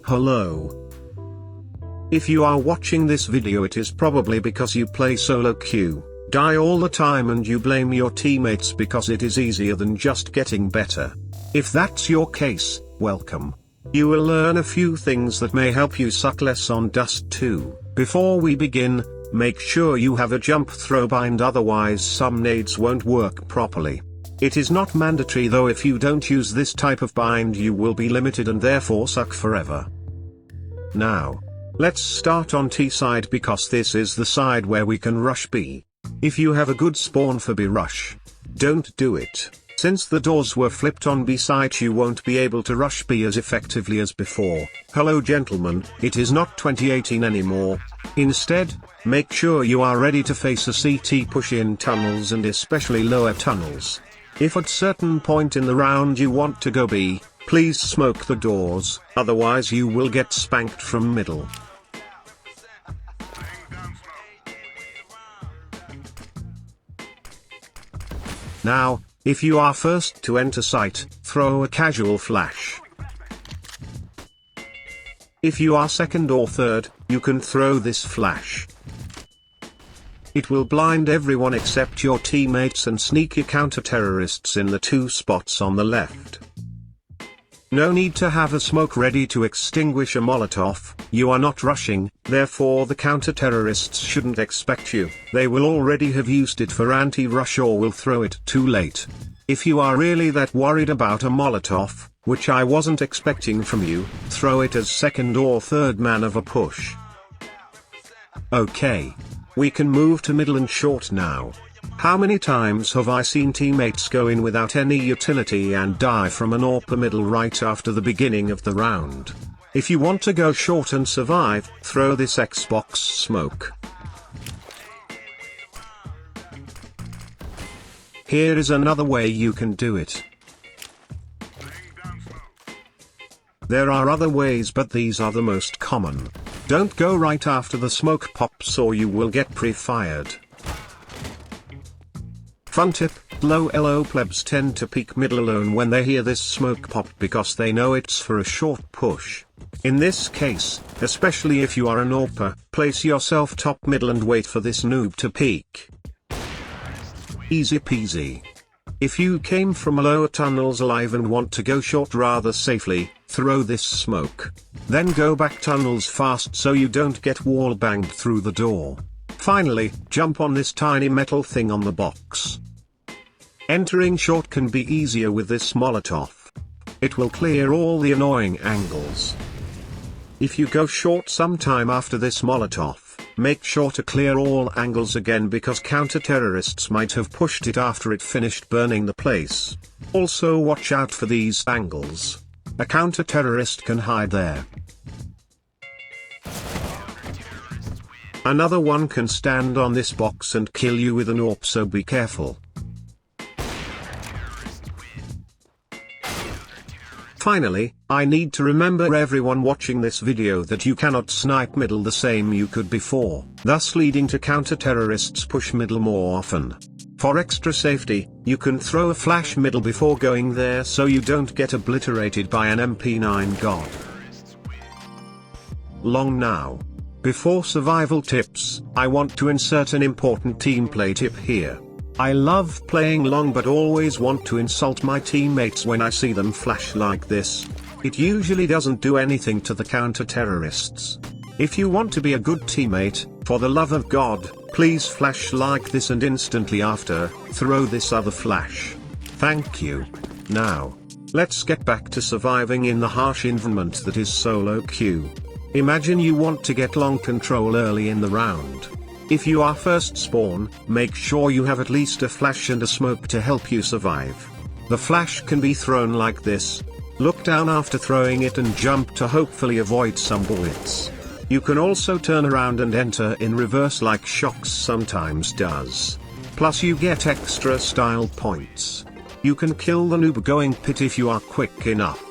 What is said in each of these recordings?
Hello. If you are watching this video, it is probably because you play solo queue, die all the time, and you blame your teammates because it is easier than just getting better. If that's your case, welcome. You will learn a few things that may help you suck less on Dust 2. Before we begin, make sure you have a jump throw bind, otherwise some nades won't work properly. It is not mandatory though. If you don't use this type of bind, you will be limited and therefore suck forever. Now, let's start on T side because this is the side where we can rush B. If you have a good spawn for B rush, don't do it. Since the doors were flipped on B side, you won't be able to rush B as effectively as before. Hello gentlemen, it is not 2018 anymore. Instead, make sure you are ready to face a CT push in tunnels and especially lower tunnels. If at certain point in the round you want to go B, please smoke the doors, otherwise you will get spanked from middle. Now, if you are first to enter site, throw a casual flash. If you are second or third, you can throw this flash. It will blind everyone except your teammates and sneaky counter-terrorists in the two spots on the left. No need to have a smoke ready to extinguish a Molotov, you are not rushing, therefore the counter-terrorists shouldn't expect you. They will already have used it for anti-rush or will throw it too late. If you are really that worried about a Molotov, which I wasn't expecting from you, throw it as second or third man of a push. Okay. We can move to middle and short now. How many times have I seen teammates go in without any utility and die from an AWP middle right after the beginning of the round? If you want to go short and survive, throw this Xbox smoke. Here is another way you can do it. There are other ways, but these are the most common. Don't go right after the smoke pops or you will get pre-fired. Fun tip, low elo plebs tend to peek middle alone when they hear this smoke pop because they know it's for a short push. In this case, especially if you are an AWPer, place yourself top middle and wait for this noob to peek. Easy peasy. If you came from lower tunnels alive and want to go short rather safely, throw this smoke. Then go back tunnels fast so you don't get wall banged through the door. Finally, jump on this tiny metal thing on the box. Entering short can be easier with this Molotov. It will clear all the annoying angles. If you go short sometime after this Molotov, make sure to clear all angles again because counter-terrorists might have pushed it after it finished burning the place. Also watch out for these angles. A counter-terrorist can hide there. Another one can stand on this box and kill you with an AWP, so be careful. Finally, I need to remember everyone watching this video that you cannot snipe middle the same you could before, thus leading to counter-terrorists push middle more often. For extra safety, you can throw a flash middle before going there so you don't get obliterated by an MP9 god. Long now. Before survival tips, I want to insert an important team play tip here. I love playing long but always want to insult my teammates when I see them flash like this. It usually doesn't do anything to the counter-terrorists. If you want to be a good teammate, for the love of God, please flash like this and instantly after, throw this other flash. Thank you. Now, let's get back to surviving in the harsh environment that is solo queue. Imagine you want to get long control early in the round. If you are first spawn, make sure you have at least a flash and a smoke to help you survive. The flash can be thrown like this. Look down after throwing it and jump to hopefully avoid some bullets. You can also turn around and enter in reverse like Shox sometimes does. Plus you get extra style points. You can kill the noob going pit if you are quick enough.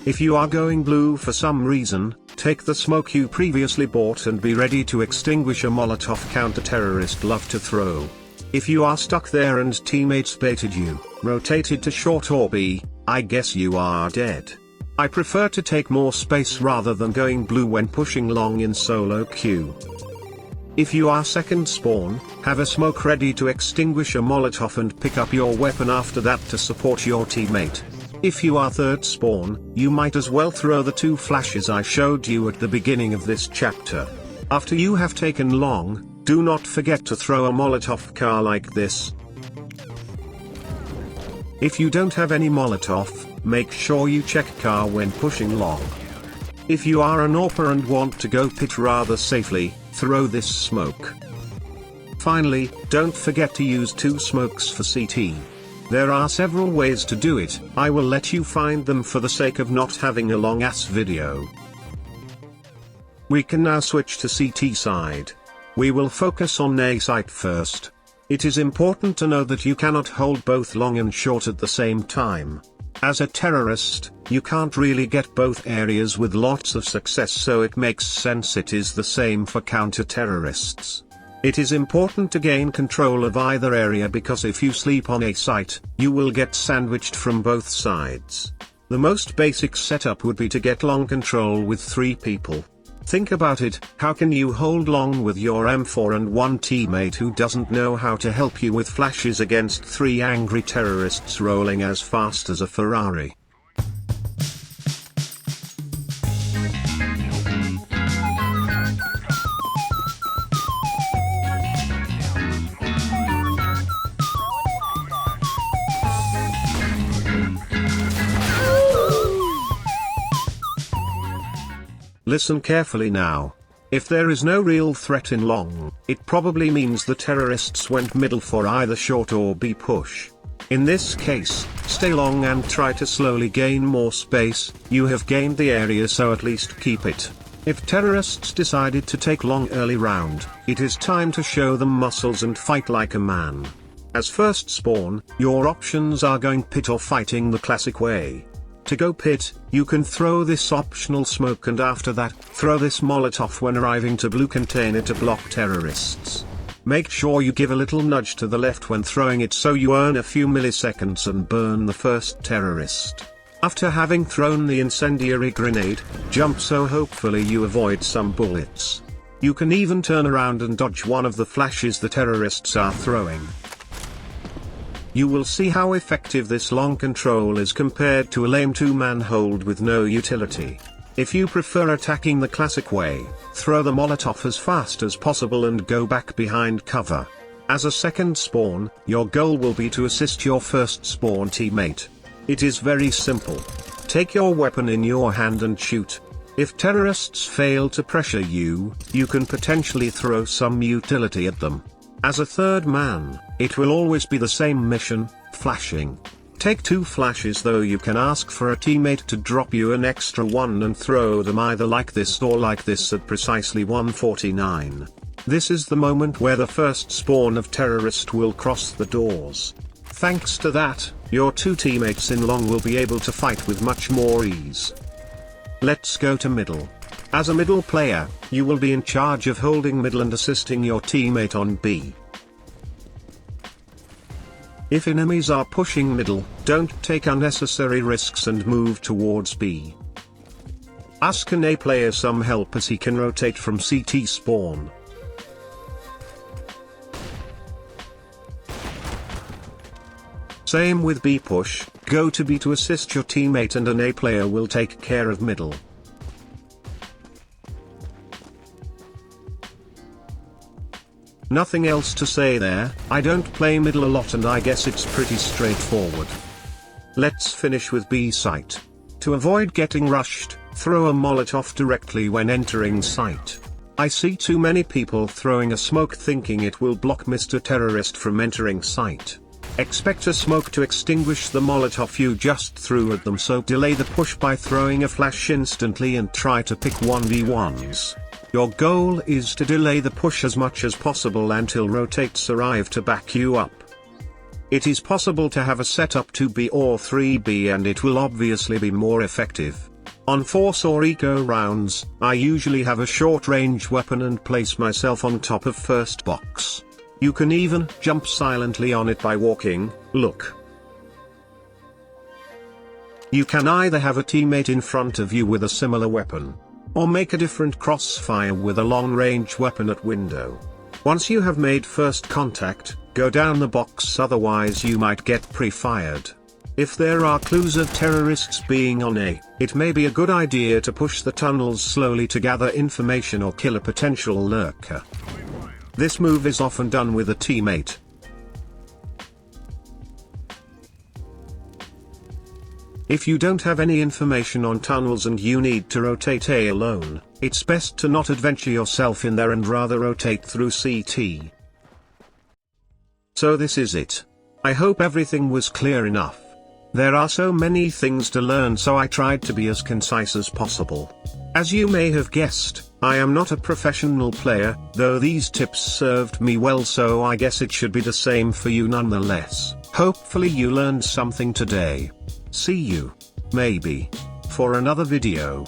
If you are going blue for some reason, take the smoke you previously bought and be ready to extinguish a Molotov counter-terrorist love to throw. If you are stuck there and teammates baited you, rotated to short or B, I guess you are dead. I prefer to take more space rather than going blue when pushing long in solo queue. If you are second spawn, have a smoke ready to extinguish a Molotov and pick up your weapon after that to support your teammate. If you are third spawn, you might as well throw the 2 flashes I showed you at the beginning of this chapter. After you have taken long, do not forget to throw a Molotov car like this. If you don't have any Molotov, make sure you check car when pushing long. If you are an AWPer and want to go pit rather safely, throw this smoke. Finally, don't forget to use 2 smokes for CT. There are several ways to do it, I will let you find them for the sake of not having a long ass video. We can now switch to CT side. We will focus on A site first. It is important to know that you cannot hold both long and short at the same time. As a terrorist, you can't really get both areas with lots of success, so it makes sense it is the same for counter-terrorists. It is important to gain control of either area because if you sleep on a site, you will get sandwiched from both sides. The most basic setup would be to get long control with 3 people. Think about it, how can you hold long with your M4 and 1 teammate who doesn't know how to help you with flashes against 3 angry terrorists rolling as fast as a Ferrari? Listen carefully now. If there is no real threat in long, it probably means the terrorists went middle for either short or B push. In this case, stay long and try to slowly gain more space. You have gained the area, so at least keep it. If terrorists decided to take long early round, it is time to show them muscles and fight like a man. As first spawn, your options are going pit or fighting the classic way. To go pit, you can throw this optional smoke and after that, throw this Molotov when arriving to blue container to block terrorists. Make sure you give a little nudge to the left when throwing it so you earn a few milliseconds and burn the first terrorist. After having thrown the incendiary grenade, jump so hopefully you avoid some bullets. You can even turn around and dodge one of the flashes the terrorists are throwing. You will see how effective this long control is compared to a lame 2-man hold with no utility. If you prefer attacking the classic way, throw the Molotov as fast as possible and go back behind cover. As a second spawn, your goal will be to assist your first spawn teammate. It is very simple. Take your weapon in your hand and shoot. If terrorists fail to pressure you, you can potentially throw some utility at them. As a third man, it will always be the same mission, flashing. Take 2 flashes, though you can ask for a teammate to drop you an extra one and throw them either like this or like this at precisely 149. This is the moment where the first spawn of terrorist will cross the doors. Thanks to that, your 2 teammates in long will be able to fight with much more ease. Let's go to middle. As a middle player, you will be in charge of holding middle and assisting your teammate on B. If enemies are pushing middle, don't take unnecessary risks and move towards B. Ask an A player some help as he can rotate from CT spawn. Same with B push, go to B to assist your teammate and an A player will take care of middle. Nothing else to say there, I don't play middle a lot and I guess it's pretty straightforward. Let's finish with B site. To avoid getting rushed, throw a Molotov directly when entering site. I see too many people throwing a smoke thinking it will block Mr. Terrorist from entering site. Expect a smoke to extinguish the Molotov you just threw at them, so delay the push by throwing a flash instantly and try to pick 1v1s. Your goal is to delay the push as much as possible until rotates arrive to back you up. It is possible to have a setup 2B or 3B and it will obviously be more effective. On force or eco rounds, I usually have a short range weapon and place myself on top of first box. You can even jump silently on it by walking, look. You can either have a teammate in front of you with a similar weapon, or make a different crossfire with a long-range weapon at window. Once you have made first contact, go down the box, otherwise you might get pre-fired. If there are clues of terrorists being on A, it may be a good idea to push the tunnels slowly to gather information or kill a potential lurker. This move is often done with a teammate. If you don't have any information on tunnels and you need to rotate A alone, it's best to not adventure yourself in there and rather rotate through CT. So this is it. I hope everything was clear enough. There are so many things to learn, so I tried to be as concise as possible. As you may have guessed, I am not a professional player, though these tips served me well, so I guess it should be the same for you nonetheless. Hopefully you learned something today. See you, maybe, for another video.